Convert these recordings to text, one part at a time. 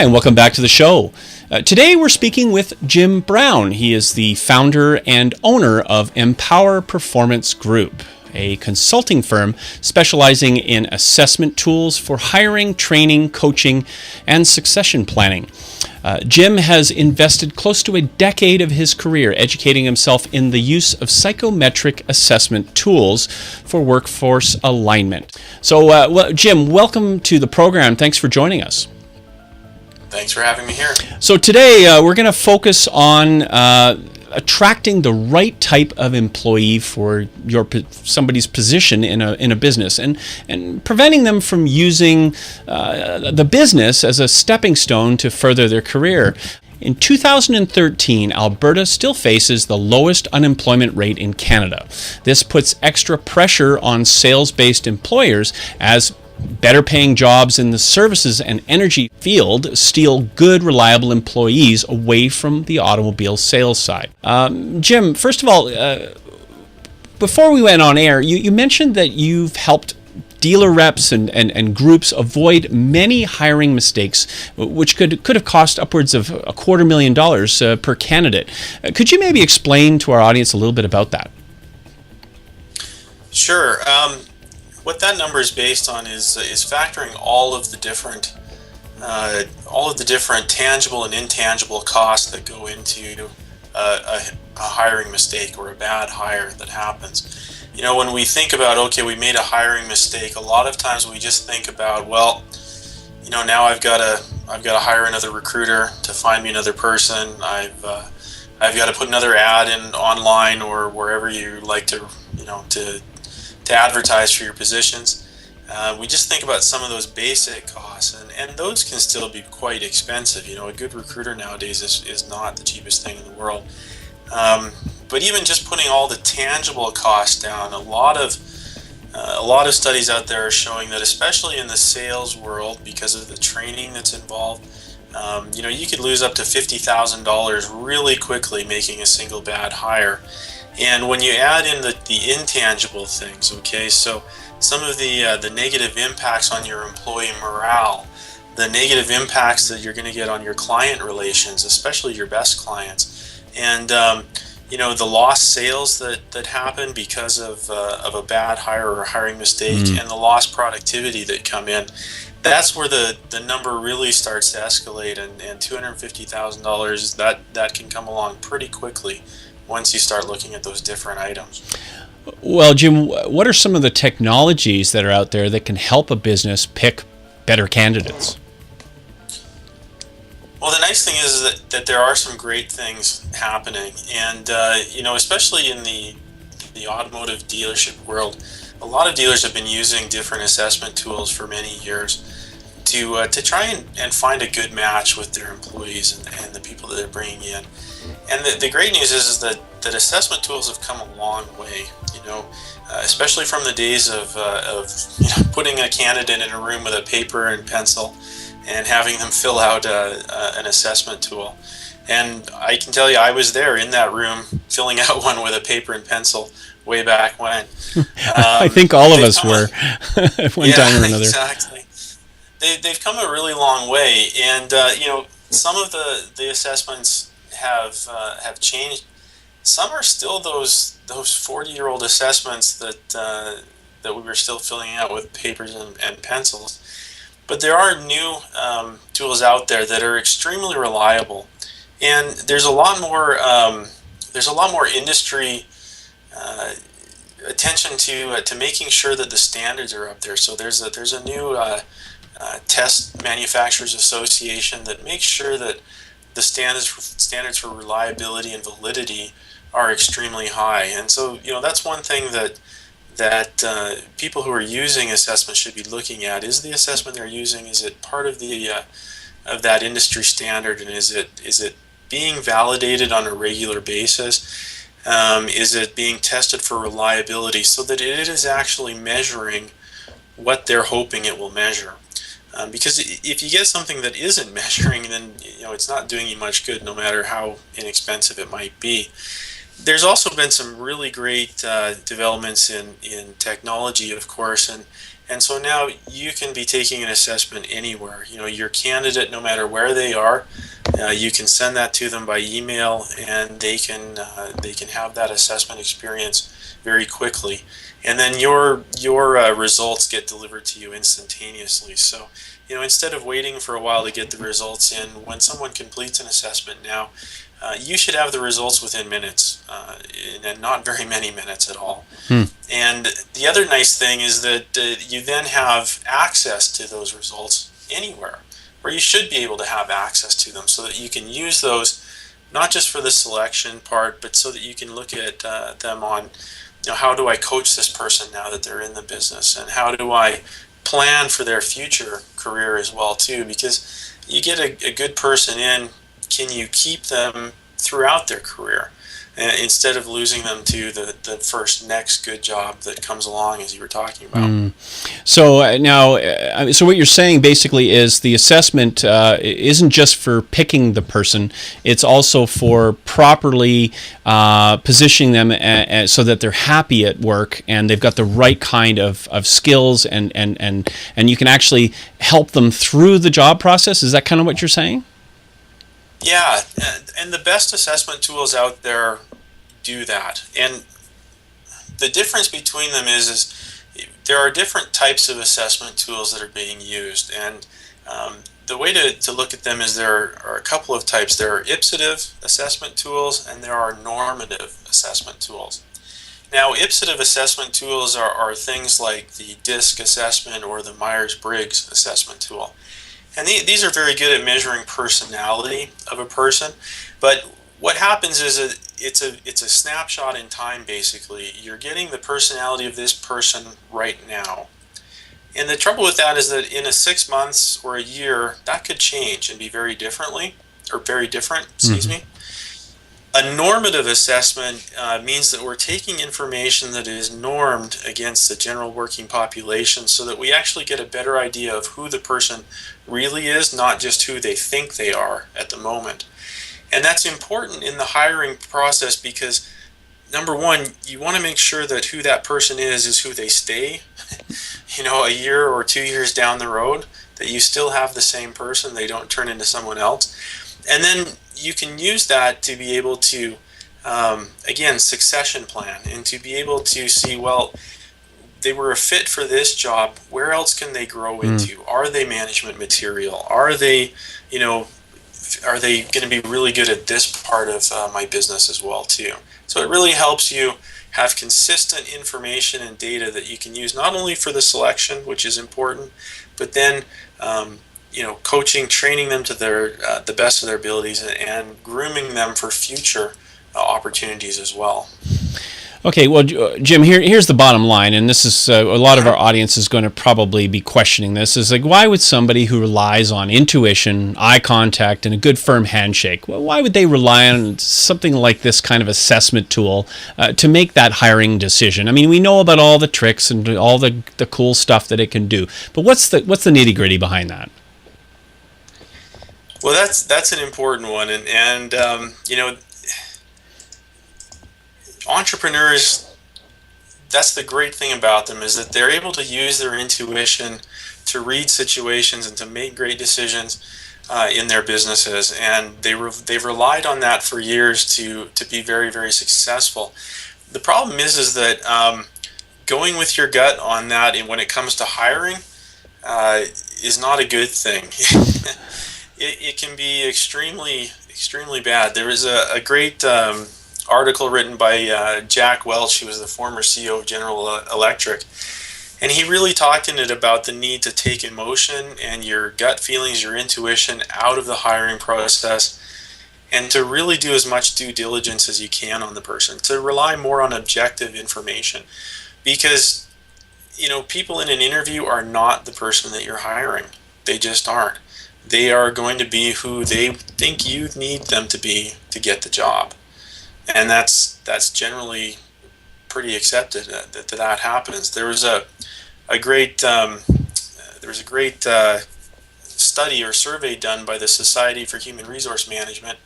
Hi, and welcome back to the show. Today we're speaking with Jim Brown. He is the founder and owner of Empower Performance Group, a consulting firm specializing in assessment tools for hiring, training, coaching, and succession planning. Jim has invested close to a decade of his career educating himself in the use of psychometric assessment tools for workforce alignment. So, Jim, welcome to the program. Thanks for joining us. Thanks for having me here. So today we're going to focus on attracting the right type of employee for somebody's position in a business, and preventing them from using the business as a stepping stone to further their career. In 2013, Alberta still faces the lowest unemployment rate in Canada. This puts extra pressure on sales-based employers as better paying jobs in the services and energy field steal good, reliable employees away from the automobile sales side. Jim, first of all, before we went on air, you mentioned that you've helped dealer reps and groups avoid many hiring mistakes, which could have cost upwards of $250,000 per candidate. Could you maybe explain to our audience a little bit about that? Sure. What that number is based on is factoring all of the different tangible and intangible costs that go into a hiring mistake or a bad hire that happens. You know, when we think about, okay, we made a hiring mistake, a lot of times we just think about, well, you know, now I've got to hire another recruiter to find me another person. I've got to put another ad in online or wherever you like to, you know, to advertise for your positions. We just think about some of those basic costs, and those can still be quite expensive. You know, a good recruiter nowadays is not the cheapest thing in the world. But even just putting all the tangible costs down, a lot of studies out there are showing that, especially in the sales world, because of the training that's involved, you know, you could lose up to $50,000 really quickly making a single bad hire. And when you add in the intangible things, okay, so some of the negative impacts on your employee morale, the negative impacts that you're going to get on your client relations, especially your best clients, and you know, the lost sales that happen because of a bad hire or a hiring mistake, and the lost productivity that come in, that's where the number really starts to escalate, and $250,000 that can come along pretty quickly once you start looking at those different items. Well, Jim, what are some of the technologies that are out there that can help a business pick better candidates? Well, the nice thing is that there are some great things happening, and you know, especially in the automotive dealership world, a lot of dealers have been using different assessment tools for many years to try and find a good match with their employees and the people that they're bringing in. And the great news is that assessment tools have come a long way, you know, especially from the days of you know, putting a candidate in a room with a paper and pencil and having them fill out an assessment tool. And I can tell you, I was there in that room filling out one with a paper and pencil way back when. I think all of us were at one time or another. Exactly. They've come a really long way, and you know, some of the assessments have changed. Some are still those 40-year-old assessments that we were still filling out with papers and pencils. But there are new tools out there that are extremely reliable, and there's a lot more industry attention to making sure that the standards are up there. So there's a new Test Manufacturers Association that makes sure that the standards for reliability and validity are extremely high. And so, you know, that's one thing that people who are using assessment should be looking at. Is the assessment they're using, is it part of that industry standard, and is it being validated on a regular basis? Is it being tested for reliability so that it is actually measuring what they're hoping it will measure? Because if you get something that isn't measuring, then, you know, it's not doing you much good, no matter how inexpensive it might be. There's also been some really great developments in technology, of course, and And so now you can be taking an assessment anywhere. Your candidate, no matter where they are, you can send that to them by email, and they can have that assessment experience very quickly. And then your results get delivered to you instantaneously. So, instead of waiting for a while to get the results in, when someone completes an assessment now, you should have the results within minutes, and not very many minutes at all. And the other nice thing is that you then have access to those results anywhere, or you should be able to have access to them, so that you can use those not just for the selection part, but so that you can look at them on, how do I coach this person now that they're in the business, and how do I plan for their future career as well too, because you get a good person in, can you keep them throughout their career instead of losing them to the first next good job that comes along, as you were talking about. So now, so what you're saying basically is the assessment isn't just for picking the person; it's also for properly positioning them so that they're happy at work and they've got the right kind of skills, and you can actually help them through the job process. Is that kind of what you're saying? Yeah, and the best assessment tools out there do that. And the difference between them is there are different types of assessment tools that are being used. And the way to look at them is there are a couple of types. There are ipsative assessment tools, and there are normative assessment tools. Now, ipsative assessment tools are things like the DISC assessment or the Myers-Briggs assessment tool. And these are very good at measuring personality of a person, but what happens is it's a snapshot in time. Basically, you're getting the personality of this person right now, and the trouble with that is that in a 6 months or a year, that could change and be very different. Excuse me. A normative assessment means that we're taking information that is normed against the general working population, so that we actually get a better idea of who the person really is, not just who they think they are at the moment. And that's important in the hiring process because, number one, you want to make sure that who that person is who they stay, a year or 2 years down the road, that you still have the same person, they don't turn into someone else. And then you can use that to be able to, again, succession plan, and to be able to see, well, they were a fit for this job, where else can they grow into? Are they management material? Are they going to be really good at this part of my business as well too? So it really helps you have consistent information and data that you can use not only for the selection, which is important, but then coaching, training them to the best of their abilities, and grooming them for future opportunities as well. Okay, well, Jim, here's the bottom line, and this is a lot of our audience is going to probably be questioning this. Is like, why would somebody who relies on intuition, eye contact, and a good firm handshake, why would they rely on something like this kind of assessment tool to make that hiring decision? I mean, we know about all the tricks and all the cool stuff that it can do, but what's the nitty gritty behind that? Well, that's an important one, and entrepreneurs, that's the great thing about them, is that they're able to use their intuition to read situations and to make great decisions in their businesses, and they've relied on that for years to be very, very successful. The problem is that going with your gut on that, and when it comes to hiring, is not a good thing. It can be extremely, extremely bad. There was a great article written by Jack Welch, who was the former CEO of General Electric, and he really talked in it about the need to take emotion and your gut feelings, your intuition, out of the hiring process, and to really do as much due diligence as you can on the person, to rely more on objective information, because people in an interview are not the person that you're hiring. They just aren't. They are going to be who they think you need them to be to get the job. And that's generally pretty accepted that happens. There was a great study or survey done by the Society for Human Resource Management,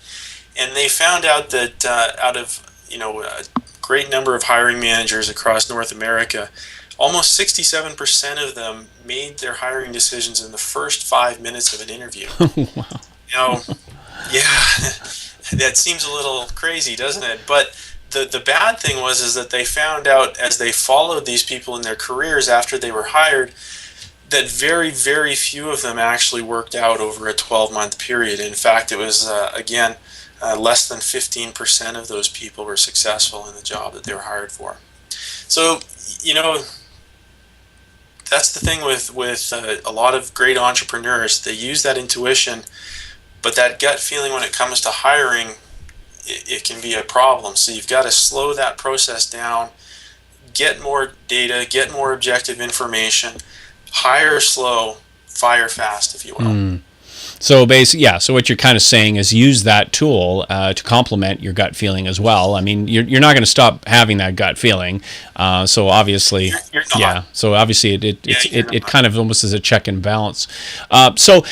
and they found out that out of a great number of hiring managers across North America, almost 67% of them made their hiring decisions in the first 5 minutes of an interview. Wow. Now, yeah, that seems a little crazy, doesn't it? But the bad thing was is that they found out as they followed these people in their careers after they were hired that very, very few of them actually worked out over a 12-month period. In fact, it was, again, less than 15% of those people were successful in the job that they were hired for. So, you know, that's the thing with a lot of great entrepreneurs. They use that intuition, but that gut feeling when it comes to hiring, it can be a problem. So you've got to slow that process down, get more data, get more objective information, hire slow, fire fast, if you will. So basically, yeah. So what you're kind of saying is use that tool to complement your gut feeling as well. I mean, you're not going to stop having that gut feeling. So obviously, You're not. yeah. So obviously, You're it not. kind of almost is a check and balance. So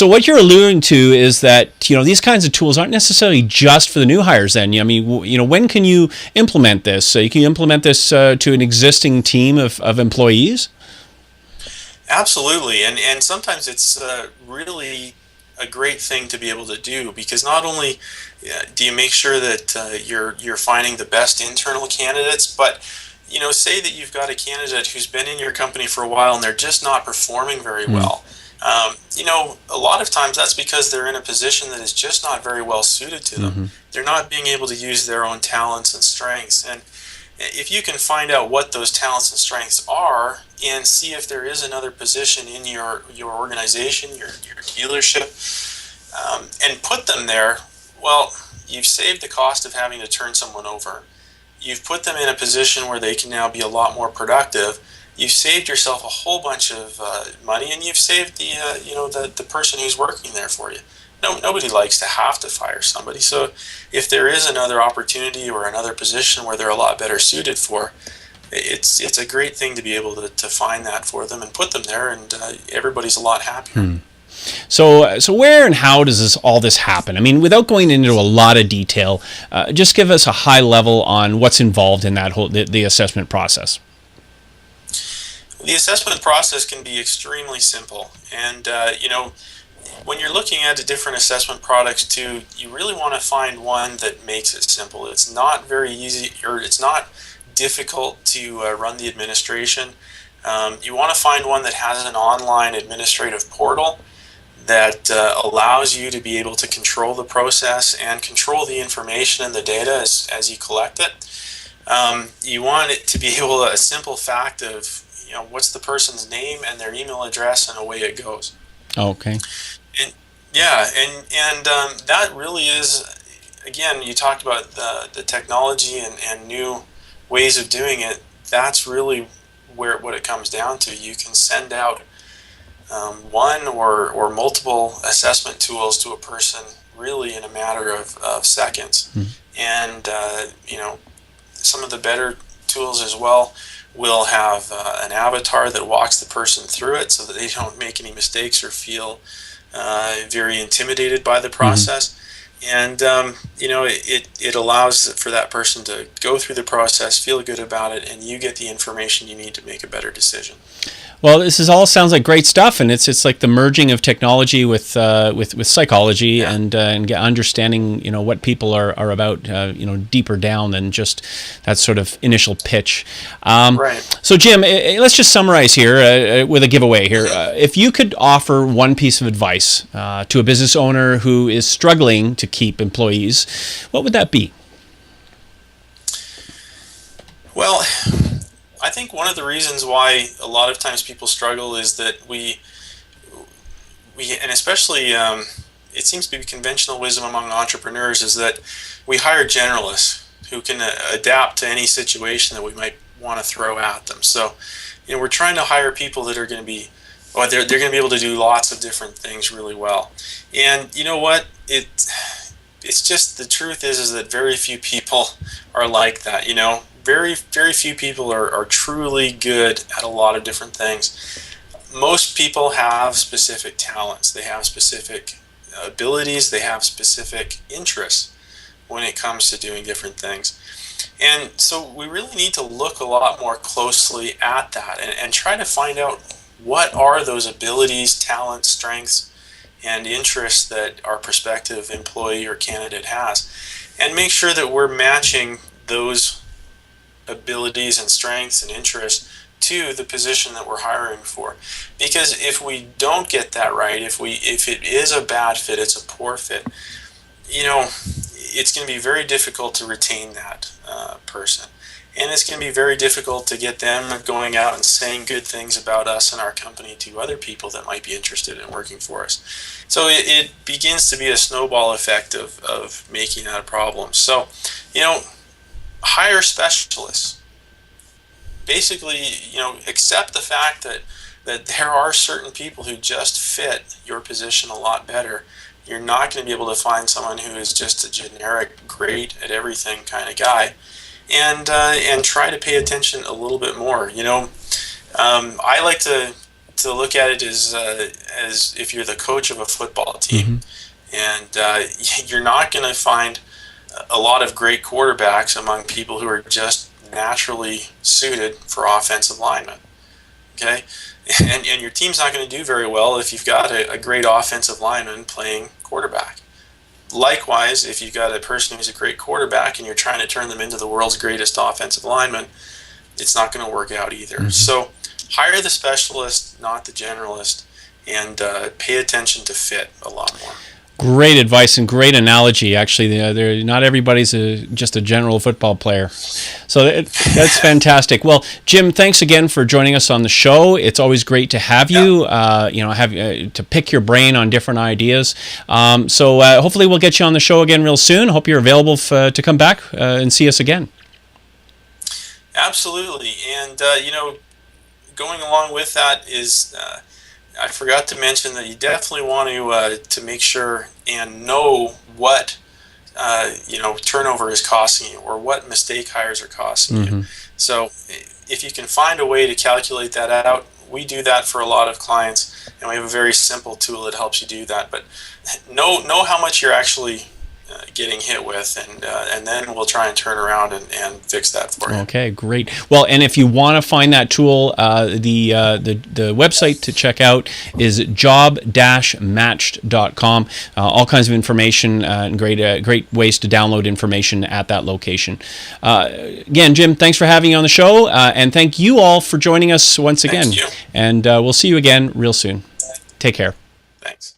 what you're alluding to is that these kinds of tools aren't necessarily just for the new hires. Then I mean, when can you implement this? So you can implement this to an existing team of employees. Absolutely, and sometimes it's really a great thing to be able to do, because not only do you make sure that you're finding the best internal candidates, but say that you've got a candidate who's been in your company for a while and they're just not performing very well. A lot of times that's because they're in a position that is just not very well suited to them. They're not being able to use their own talents and strengths, and if you can find out what those talents and strengths are and see if there is another position in your organization, your dealership, and put them there, well, you've saved the cost of having to turn someone over. You've put them in a position where they can now be a lot more productive. You've saved yourself a whole bunch of money, and you've saved the person who's working there for you. Nobody likes to have to fire somebody. So if there is another opportunity or another position where they're a lot better suited for, it's a great thing to be able to find that for them and put them there, and everybody's a lot happier. So where and how does all this happen? I mean, without going into a lot of detail, just give us a high level on what's involved in that whole the assessment process. The assessment process can be extremely simple, and when you're looking at the different assessment products too, you really want to find one that makes it simple. It's not very easy, or it's not difficult to run the administration. You want to find one that has an online administrative portal that allows you to be able to control the process and control the information and the data as you collect it. You want it to be a simple fact of what's the person's name and their email address, and away it goes. Okay. And yeah, and that really is, again, you talked about the technology and new ways of doing it. That's really what it comes down to. You can send out one or multiple assessment tools to a person really in a matter of seconds. And some of the better tools as well will have an avatar that walks the person through it so that they don't make any mistakes or feel very intimidated by the process. And it allows for that person to go through the process, feel good about it, and you get the information you need to make a better decision. Well, this all sounds like great stuff, and it's like the merging of technology with psychology, and understanding what people are about deeper down than just that sort of initial pitch. Right. So Jim, let's just summarize here with a giveaway here. If you could offer one piece of advice to a business owner who is struggling to keep employees, what would that be? Well, I think one of the reasons why a lot of times people struggle is that we and especially it seems to be conventional wisdom among entrepreneurs, is that we hire generalists who can adapt to any situation that we might want to throw at them. So, we're trying to hire people that are going to be, they're going to be able to do lots of different things really well. And you know what? It's just, the truth is that very few people are like that. Very, very few people are truly good at a lot of different things. Most people have specific talents. They have specific abilities. They have specific interests when it comes to doing different things. And so we really need to look a lot more closely at that and try to find out what are those abilities, talents, strengths, and interests that our prospective employee or candidate has, and make sure that we're matching those abilities and strengths and interests to the position that we're hiring for. Because if we don't get that right, if it is a bad fit, it's a poor fit, it's going to be very difficult to retain that person. And it's going to be very difficult to get them going out and saying good things about us and our company to other people that might be interested in working for us. So it begins to be a snowball effect of making that a problem. So, hire specialists. Basically, accept the fact that there are certain people who just fit your position a lot better. You're not going to be able to find someone who is just a generic, great at everything kind of guy, and try to pay attention a little bit more. I like to look at it as if you're the coach of a football team, and you're not going to find a lot of great quarterbacks among people who are just naturally suited for offensive linemen. Okay, and your team's not going to do very well if you've got a great offensive lineman playing quarterback. Likewise, if you've got a person who's a great quarterback and you're trying to turn them into the world's greatest offensive lineman, it's not going to work out either. So hire the specialist, not the generalist, and pay attention to fit a lot more. Great advice and great analogy. Actually, not everybody's just a general football player, so that's fantastic. Well, Jim, thanks again for joining us on the show. It's always great to have you. To pick your brain on different ideas. So hopefully we'll get you on the show again real soon. Hope you're available to come back and see us again. Absolutely, and going along with that is. I forgot to mention that you definitely want to make sure and know what turnover is costing you, or what mistake hires are costing you. So if you can find a way to calculate that out, we do that for a lot of clients, and we have a very simple tool that helps you do that. But know how much you're actually getting hit with, and then we'll try and turn around and fix that for you. Okay, great. Well, and if you want to find that tool, the website to check out is job-matched.com. All kinds of information and great ways to download information at that location. Again, Jim, thanks for having you on the show, and thank you all for joining us once again. Thank you. And we'll see you again real soon. Take care. Thanks.